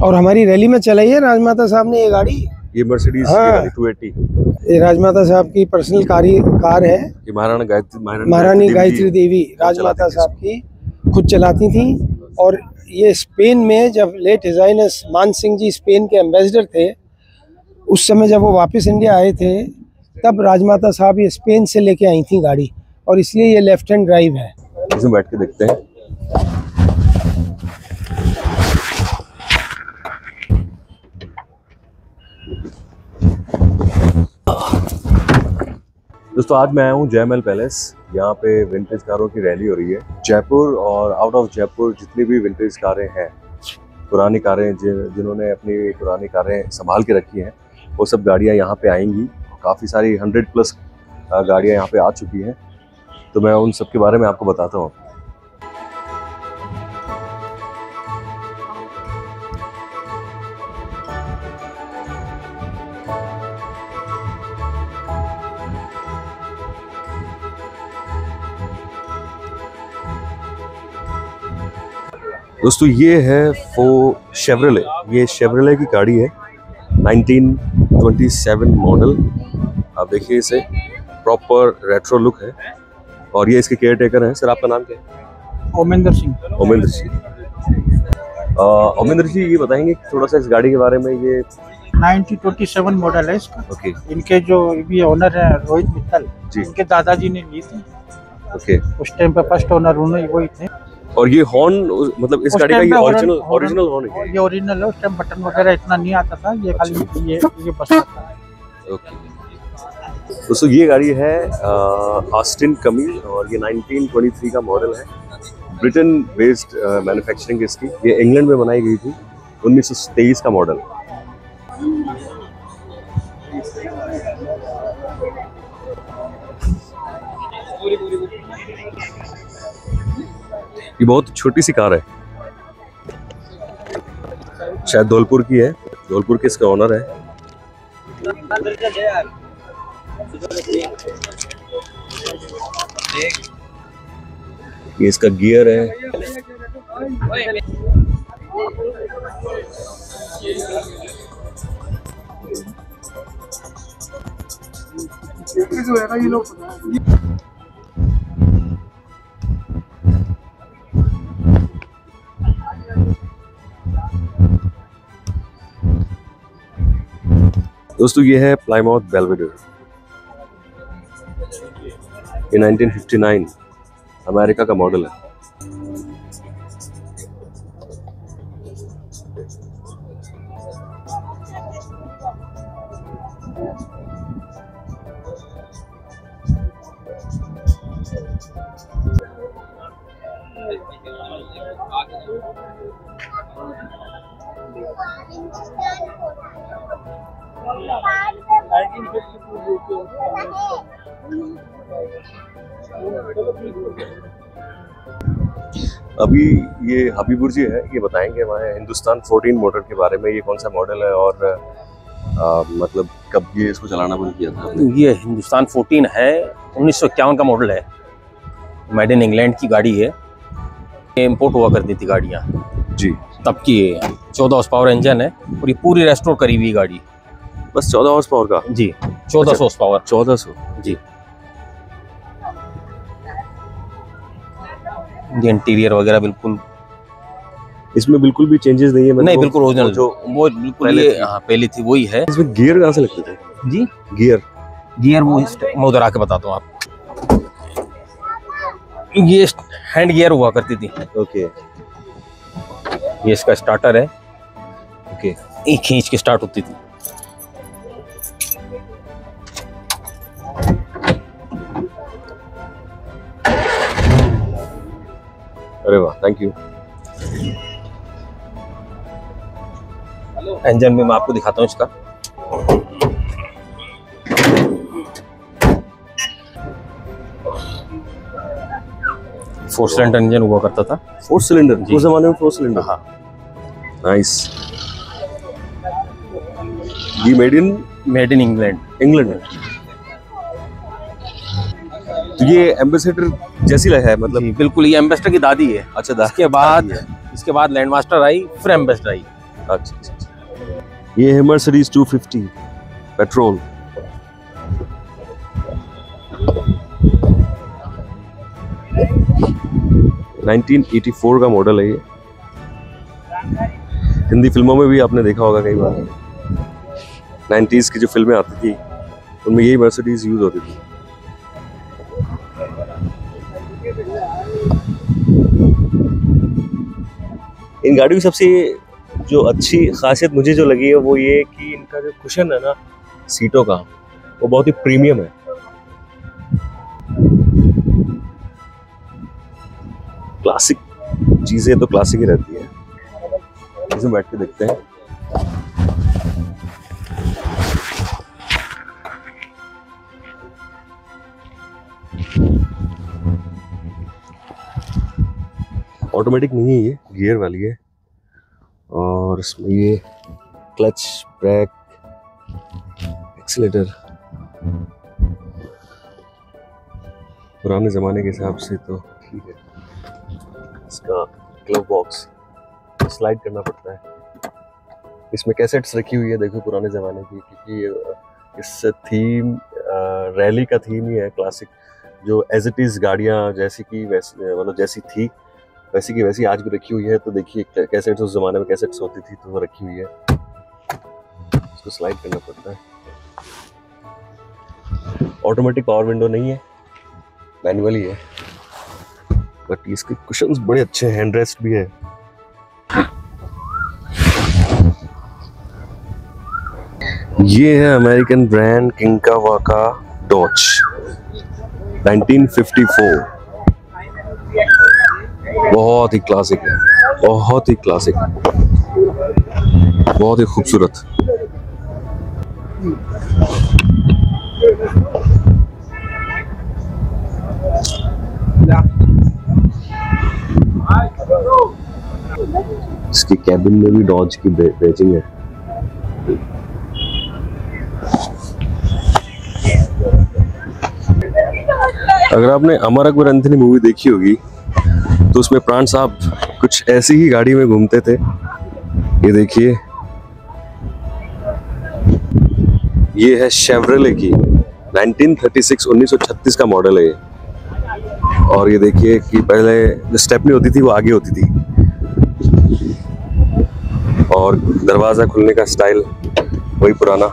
और हमारी रैली में चलाई है राजमाता साहब ने ये गाड़ी। ये मर्सिडीज हाँ, 280 ये राजमाता साहब की पर्सनल कार है। ये महारानी गायत्री देवी राजमाता साहब की खुद चलाती थी। और ये स्पेन में जब लेट हिज हाइनेस मान सिंह जी स्पेन के एम्बेसडर थे, उस समय जब वो वापस इंडिया आए थे तब राजमाता साहब ये स्पेन से लेके आई थी गाड़ी, और इसलिए ये लेफ्ट हैंड ड्राइव है। इसमें बैठ के देखते हैं। दोस्तों आज मैं आया हूँ जयमहल पैलेस। यहाँ पे विंटेज कारों की रैली हो रही है। जयपुर और आउट ऑफ जयपुर जितनी भी विंटेज कारें हैं, पुरानी कारें जिन्होंने अपनी पुरानी कारें संभाल के रखी हैं, वो सब गाड़ियाँ यहाँ पे आएंगी। काफ़ी सारी 100+ गाड़ियाँ यहाँ पे आ चुकी हैं, तो मैं उन सब के बारे में आपको बताता हूँ। दोस्तों ये है शेवरले। ये शेवरले की गाड़ी है, 1927 मॉडल। आप देखिए इसे, प्रॉपर रेट्रो लुक है। और ये इसके केयर टेकर हैं। सर आपका नाम क्या है? ओमेंद्र सिंह। ओमेंद्र जी, ओमेंद्र जी ये बताएंगे थोड़ा सा इस गाड़ी के बारे में। ये 1927 मॉडल है इसका। ओके। इनके जो भी ओनर है रोहित मित्तल जी, इनके दादाजी ने ली थी। ओके। उस टाइम पे फर्स्ट ओनर उन्होंने वही थे। और ये हॉर्न, मतलब इस गाड़ी का ये ओरिजिनल हॉर्न है? ये ओरिजिनल है। उस टाइम बटन वगैरह इतना नहीं आता था, ये खाली ये बस था। ओके। दोस्तों ये गाड़ी है ऑस्टिन कमीज, और ये 1923 का मॉडल है। ब्रिटेन बेस्ड मैन्युफैक्चरिंग इसकी। ये इंग्लैंड में बनाई गई थी, 1923 का मॉडल। ये बहुत छोटी सी कार है, शायद धौलपुर की है। धौलपुर के इसका ऑनर है। ये इसका गियर है। दोस्तों ये है प्लाईमाउथ बेल्वेडेयर। ये 1959 अमेरिका का मॉडल है। अभी ये हबीबुर जी है, ये बताएंगे हमारे हिंदुस्तान 14 मोटर के बारे में। ये कौन सा मॉडल है और मतलब कब ये इसको चलाना बंद किया था? ये हिंदुस्तान 14 है, 1951 का मॉडल है। मेड इन इंग्लैंड की गाड़ी है। ये इम्पोर्ट हुआ करती थी गाड़ियाँ जी, तब की। 14 हॉर्स पावर इंजन है और ये पूरी रेस्टोर करी हुई गाड़ी। बस 14 हॉर्स पावर का? जी, 1400 हॉर्स पावर। 1400 जी। ये इंटीरियर वगैरह बिल्कुल, इसमें बिल्कुल भी चेंजेस नहीं है? नहीं, बिल्कुल ओरिजिनल जो वो बिल्कुल पहले थी वही है। इसमें गियर कहाँ से लगते थे जी? गियर वो मैं उधर आके बताता हूँ आपको। ये हैंड गियर हुआ करती थी। ओके। ये इसका स्टार्टर है। ओके। ये खींच के स्टार्ट होती थी। अरे वाह, थैंक यू। इंजन में मैं आपको दिखाता हूँ इसका। फोर सिलेंडर इंजन हुआ करता था। 4 सिलेंडर उस जमाने में? 4 सिलेंडर। हाँ, नाइस। ये मेड इन इंग्लैंड में। तो ये एम्बेसडर जैसी है, मतलब बिल्कुल ये एम्बेसडर की दादी है। अच्छा, इसके बाद लैंडमास्टर आई, फिर एम्बेसडर आई। अच्छा। ये है मर्सिडीज 250 पेट्रोल। – 1984 का मॉडल है ये। हिंदी फिल्मों में भी आपने देखा होगा कई बार। 90s की जो फिल्में आती थी उनमें यही मर्सिडीज यूज होती थी। इन गाड़ियों की सबसे जो अच्छी खासियत मुझे जो लगी है वो ये कि इनका जो कुशन है ना सीटों का, वो बहुत ही प्रीमियम है। क्लासिक चीजें तो क्लासिक ही रहती है। इसमें बैठ के देखते हैं। ऑटोमेटिक नहीं है, ये गियर वाली है और इसमें ये क्लच, ब्रेक, एक्सीलेटर पुराने ज़माने के हिसाब से तो ठीक है। इसका ग्लव बॉक्स स्लाइड करना पड़ता है। इसमें कैसेट्स रखी हुई है, देखो पुराने ज़माने की, क्योंकि इस थीम रैली का थीम ही है क्लासिक, जो एज इट इज़ गाड़ियाँ जैसी की वैसी, मतलब जैसी थी वैसी की वैसी आज भी रखी हुई है। तो देखिए कैसेट्स, उस ज़माने में कैसेट्स होती थी तो वो रखी हुई है, इसको स्लाइड करना पड़ता है। ऑटोमेटिक पावर विंडो नहीं है, मैनुअली है, बट इसके कुशन्स बड़े अच्छे हैं, हैंड रेस्ट भी है। ये है अमेरिकन ब्रांड किंकावा का डॉज 1954। बहुत ही क्लासिक है, बहुत ही क्लासिक, बहुत ही खूबसूरत। इसकी कैबिन में भी डॉज की बैजिंग है। अगर आपने अमर अकबर एंथनी मूवी देखी होगी तो उसमें प्राण साहब कुछ ऐसी ही गाड़ी में घूमते थे। ये देखिए, ये है शेवरले की 1936 का मॉडल है ये। और ये देखिए कि पहले जो स्टेपनी होती थी वो आगे होती थी और दरवाजा खुलने का स्टाइल वही पुराना।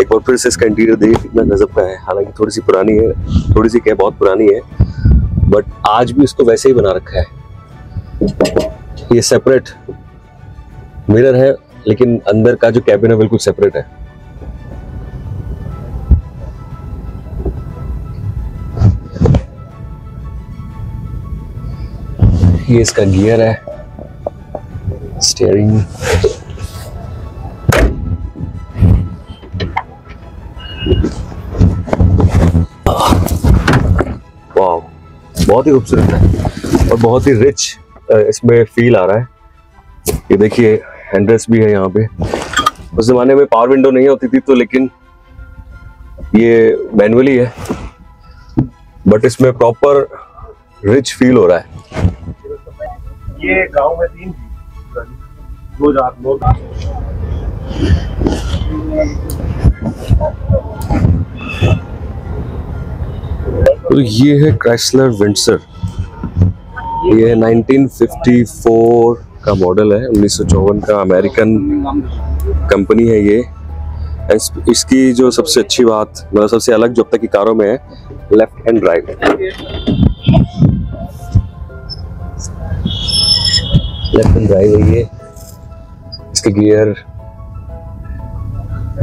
एक बार फिर से इसका इंटीरियर देखिए कितना गजब का है। हालांकि थोड़ी सी पुरानी है, थोड़ी सी क्या बहुत पुरानी है, बट आज भी इसको वैसे ही बना रखा है। ये सेपरेट मिरर है, लेकिन अंदर का जो कैबिन है बिल्कुल सेपरेट है। ये इसका गियर है, स्टीयरिंग, वाह बहुत ही खूबसूरत है और बहुत ही रिच इसमें फील आ रहा है। ये देखिए हैंडरेस्ट भी है यहाँ पे। उस जमाने में पावर विंडो नहीं होती थी तो, लेकिन ये मैनुअली है, बट इसमें प्रॉपर रिच फील हो रहा है। ये गांव में 3 2009। तो ये है क्राइसलर विंडसर। ये है 1954 का मॉडल है, 1954 का, अमेरिकन कंपनी है ये। इसकी जो सबसे अच्छी बात, मतलब सबसे अलग जो अब तक की कारों में है, left hand drive. Left hand drive है ये। इसके गियर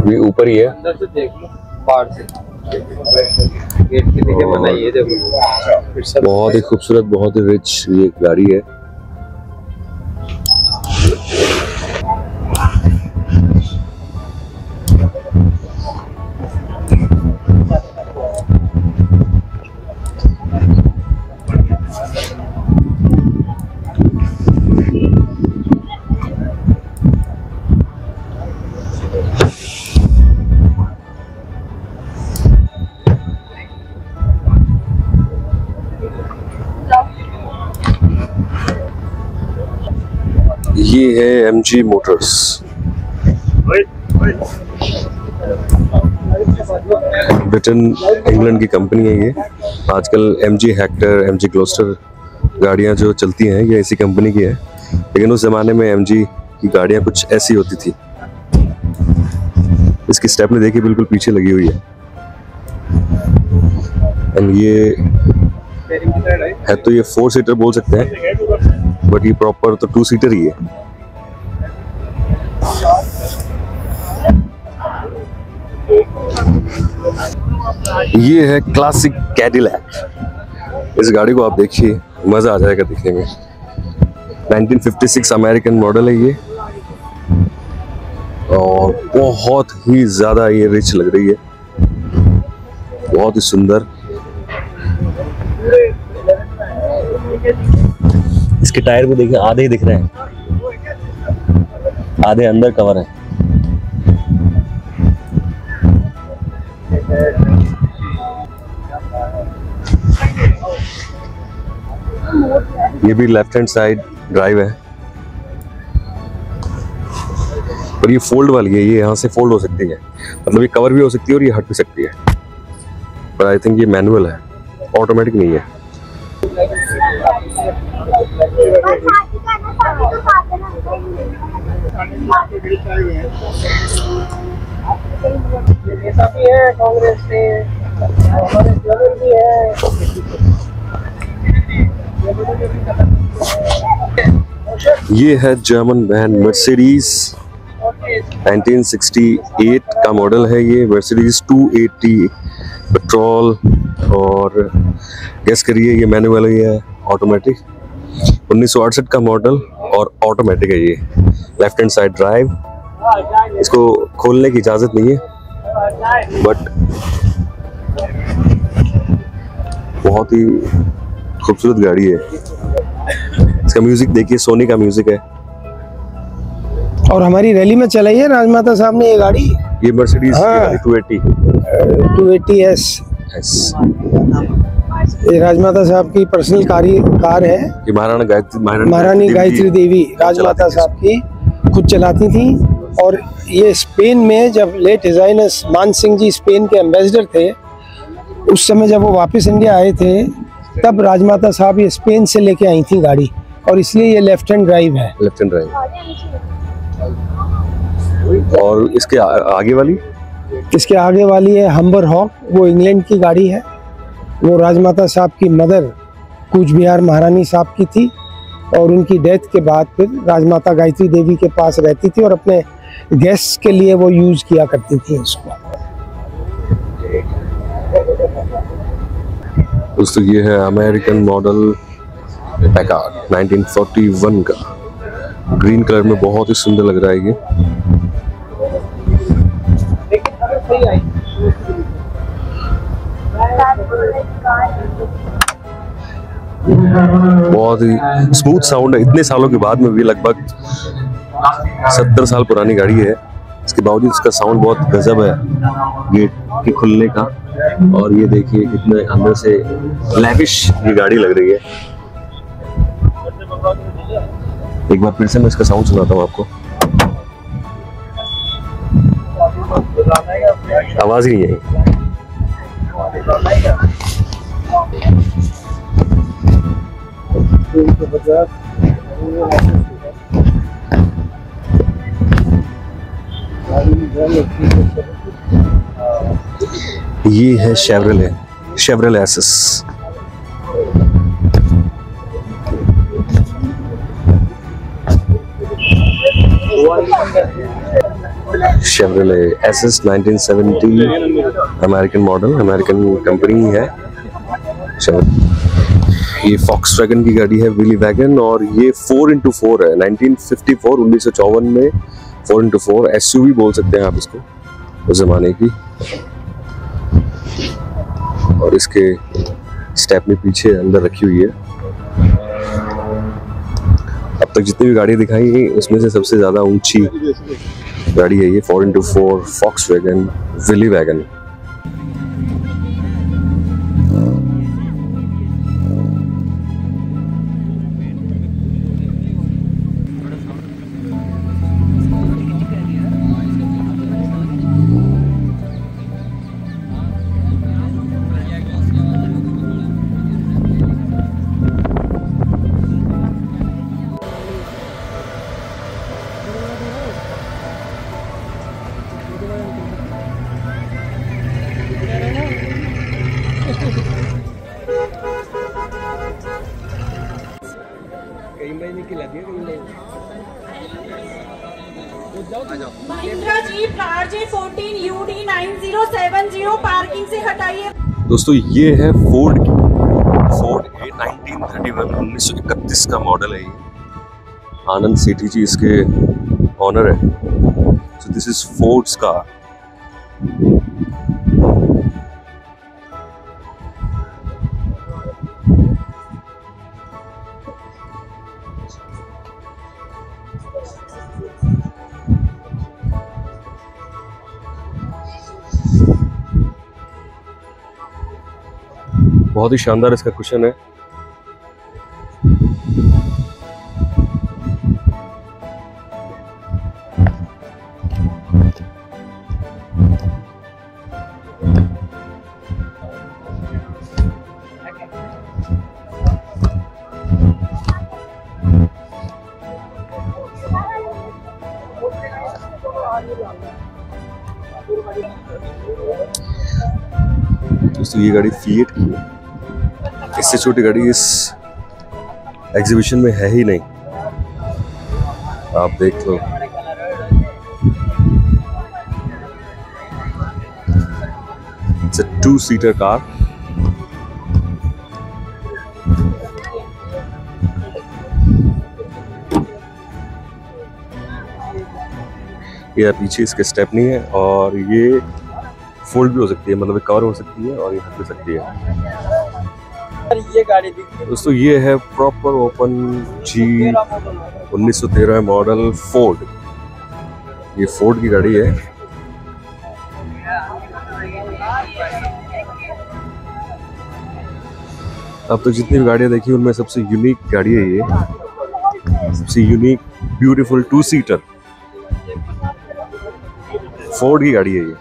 भी ऊपर ही है। अंदर से देख लो, बाहर से गेट के दिखे बनाई है, देखो बहुत ही खूबसूरत, बहुत ही रिच ये गाड़ी है। ये है MG मोटर्स। ब्रिटेन इंग्लैंड की कंपनी है ये। आजकल MG हेक्टर, MG ग्लोस्टर गाड़ियां जो चलती हैं ये इसी कंपनी की है, लेकिन उस जमाने में MG की गाड़ियां कुछ ऐसी होती थी। इसकी स्टेपनी देखिए बिल्कुल पीछे लगी हुई है। एंड ये है तो ये 4 सीटर बोल सकते हैं, बट ये प्रॉपर तो 2 सीटर ही है। ये है क्लासिक कैडिलैक। इस गाड़ी को आप देखिए, मजा आ जाएगा देखने में। 1956 अमेरिकन मॉडल है ये, और बहुत ही ज्यादा ये रिच लग रही है, बहुत ही सुंदर। इसके टायर को देखिए, आधे ही दिख रहे हैं, आधे अंदर कवर है। ये भी लेफ्ट हैंड साइड ड्राइव है, और ये फोल्ड वाली है, ये यहाँ से फोल्ड हो सकती है, मतलब ये कवर भी हो सकती है और ये हट भी सकती है। पर आई थिंक ये मैनुअल है, ऑटोमेटिक नहीं है। कांग्रेस से भी है। ये है जर्मन वैन मर्सिडीज, 1968 का मॉडल है ये। मर्सिडीज 280 पेट्रोल, और गेस करिए ये मैनुअल है, ऑटोमेटिक। 1968 का मॉडल और ऑटोमेटिक है ये। लेफ्ट हैंड साइड ड्राइव, इसको खोलने की इजाजत नहीं है, बट बहुत ही खूबसूरत गाड़ी है। इसका म्यूजिक देखिए, सोनी का म्यूजिक है। और हमारी रैली में चलाई है राजमाता साहब ने ये गाड़ी। ये मर्सिडीज की गाड़ी 280S। ये राजमाता साहब की पर्सनल कार है। ये महारानी गायत्री देवी राजमाता साहब की खुद चलाती थी। और ये स्पेन में जब लेट हिजाइनस मान सिंह जी स्पेन के एम्बेसडर थे, उस समय जब वो वापस इंडिया आए थे, तब राजमाता साहब ये स्पेन से लेके आई थी गाड़ी, और इसलिए ये लेफ्ट हैंड ड्राइव है। Left hand drive. और इसके आगे वाली है हम्बर हॉक, वो इंग्लैंड की गाड़ी है। वो राजमाता साहब की मदर कूच बिहार महारानी साहब की थी, और उनकी डेथ के बाद फिर राजमाता गायत्री देवी के पास रहती थी, और अपने गेस्ट के लिए वो यूज किया करती थी इसको। दोस्तों ये है अमेरिकन मॉडल पैकार्ड 1941 का। ग्रीन कलर में बहुत ही सुंदर लग रहा है ये। बहुत ही स्मूथ साउंड है, इतने सालों के बाद में भी। लगभग 70 साल पुरानी गाड़ी है, इसके बावजूद इसका साउंड बहुत गजब है गेट के खुलने का। और ये देखिए कितने अंदर से लैविश ये गाड़ी लग रही है। एक बार फिर से मैं इसका साउंड सुनाता हूँ आपको। आवाज ही नहीं है। ये है Chevrolet SS. Chevrolet SS 1970 American model, American company है। ये फॉक्सवैगन की गाड़ी है, विली वैगन, और ये 4x4 है। 1954 में 4x4 SUV बोल सकते हैं आप इसको, उस जमाने की। और इसके स्टेपनी पीछे अंदर रखी हुई है। अब तक जितनी भी गाड़ी दिखाई उसमें से सबसे ज्यादा ऊंची गाड़ी है ये 4x4 Volkswagen Willy wagon. Mahindra jeep RJ14 UD 9070 parking से हटाइए। दोस्तों ये है फोर्ड की फोर्ड A 1931 1931 का मॉडल है ये। आनंद सेठी जी इसके ऑनर है। So this is Fords car. बहुत ही शानदार इसका कुशन है। दोस्तों ये गाड़ी फिएट की है। इससे छोटी गाड़ी इस एग्जीबिशन में है ही नहीं, आप देख लो। It's a 2-सीटर car. ये पीछे इसके स्टेपनी है और ये फोल्ड भी हो सकती है, मतलब कवर हो सकती है और ये हट भी सकती है। ये गाड़ी दोस्तों ये है proper open jeep 1913 model Ford. ये फोर्ड की गाड़ी है। अब तो जितनी भी गाड़ियां देखी उनमें सबसे यूनिक गाड़ी है ये। सबसे यूनिक ब्यूटीफुल 2-सीटर फोर्ड की गाड़ी है ये।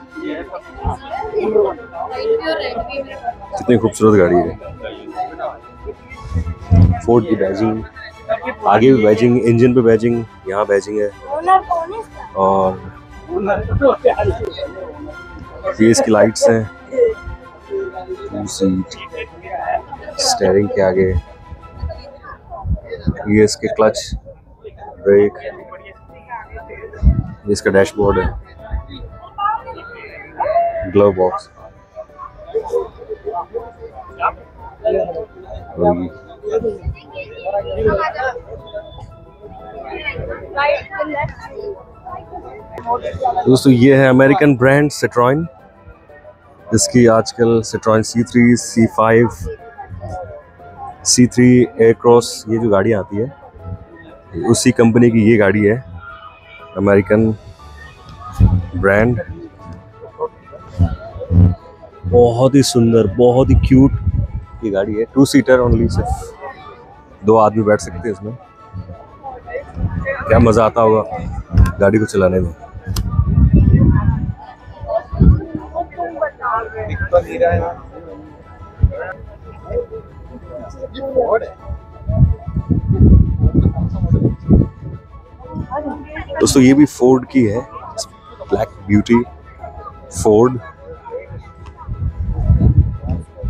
कितनी खूबसूरत गाड़ी है। फोर्ड की बैजिंग, आगे भी बैजिंग, इंजन पे बैजिंग, यहाँ बैजिंग है और ये इसकी लाइट्स हैं। 2 सीट, स्टीयरिंग के आगे, ये इसके क्लच, ब्रेक, ये इसका डैशबोर्ड है, ग्लव बॉक्स। दोस्तों ये है अमेरिकन ब्रांड सिट्रोइन, जिसकी आजकल Citroen C3, C5, C3 Aircross ये जो गाड़ी आती है उसी कंपनी की ये गाड़ी है। अमेरिकन ब्रांड, बहुत ही सुंदर, बहुत ही क्यूट ये गाड़ी है। 2-सीटर ओनली, सिर्फ 2 आदमी बैठ सकते हैं इसमें। क्या मजा आता होगा गाड़ी को चलाने में। दोस्तों ये भी फोर्ड की है, ब्लैक ब्यूटी फोर्ड।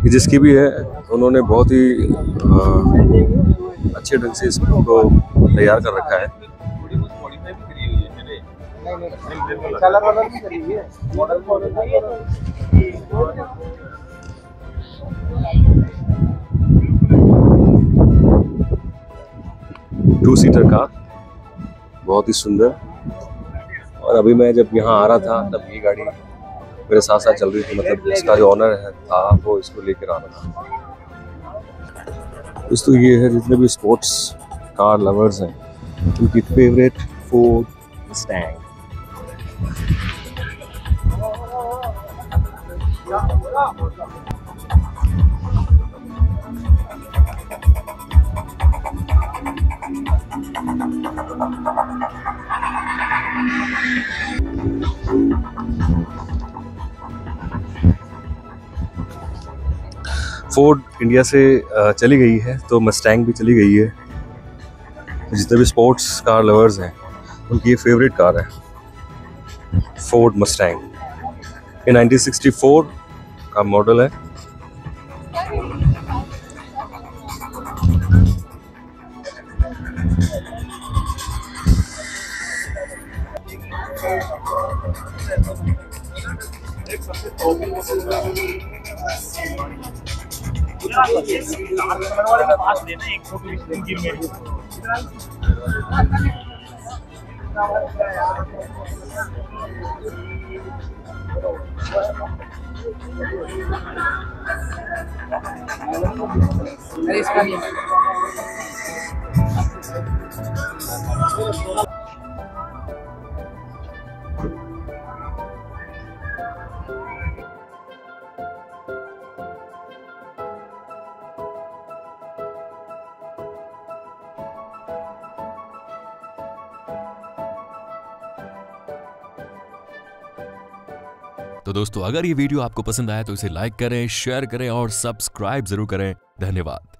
ये जिसकी भी है उन्होंने बहुत ही अच्छे ढंग से इसको तैयार कर रखा है। टू सीटर कार, बहुत ही सुंदर। और अभी मैं जब यहाँ आ रहा था तब ये गाड़ी मेरे साथ साथ चल रही थी, मतलब इसका जो ऑनर है था वो इसको लेकर आ रहा था। दोस्तों ये है जितने भी स्पोर्ट्स कार लवर्स हैं उनकी favourite Ford Mustang. Ford India से चली गई है तो मस्टैंग भी चली गई है। जितने भी स्पोर्ट्स कार लवर्स हैं उनकी ये फेवरेट कार है फोर्ड मस्टैंग। ये 1964 का मॉडल है। वाले के पास लेना एक फोटो में अरे इसका नहीं तो दोस्तों, अगर ये वीडियो आपको पसंद आया तो इसे लाइक करें, शेयर करें और सब्सक्राइब जरूर करें। धन्यवाद।